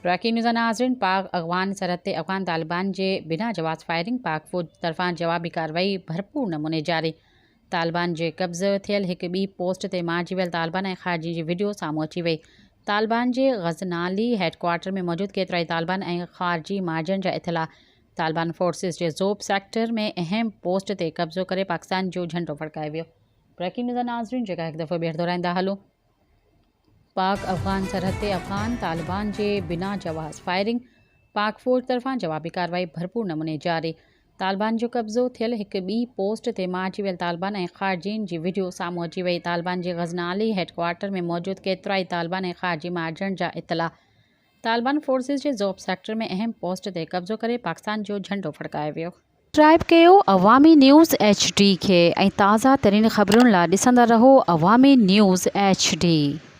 Breaking news नाज़रीन। पाक अफ़गान सरहद ते अफ़गान तालिबान जे बिना जवाज़ फायरिंग पाक फ़ौज तरफ़ां जवाबी कार्रवाई भरपूर नमूने जारी। तालिबान जे कब्ज़ थियल हिकु ॿी पोस्ट ते मारिजी वियल तालिबान ऐं ख़ारजी जी वीडियो साम्हूं अची वई। तालिबान जे ग़ज़नाली हेडक्वार्टर में मौजूदु केतिरा ई तालिबान ऐं ख़ारजी मारिजनि जा इतला। तालिबान फोर्सिस जे ज़ोब सेक्टर में अहम पोस्ट ते कब्ज़ो करे पाकिस्तान जो झंडो फड़काए वियो। ब्रेकिंग न्यूज़ नाज़रीन जेका हिकु दफ़ो ॿीहर दोहराईंदा हलो। पाक अफ़गान सरहद ते अफ़गान तालिबान जे बिना जवाज़ फायरिंग पाक फ़ौज तरफ़ां जवाबी कार्रवाई भरपूर नमूने जारी। तालिबान जो कब्ज़ो थियल हिकु ॿी पोस्ट ते मारिजी वियल तालिबान ऐं ख़ारजीन जी वीडियो साम्हूं अची वई। तालिबान जे ग़ज़नाली हेडक्वार्टर में मौजूदु केतिरा ई तालिबान ऐं ख़ारजी मारिजनि जा इतला। तालिबान फोर्सिस जे ज़ोब सेक्टर में अहम पोस्ट ते कब्ज़ो करे पाकिस्तान जो झंडो फड़काए वियो। सब्सक्राइब कयो अवामी न्यूज़ HD खे ऐं ताज़ा तरीन ख़बरुनि लाइ ॾिसंदा रहो अवामी न्यूज़ HD।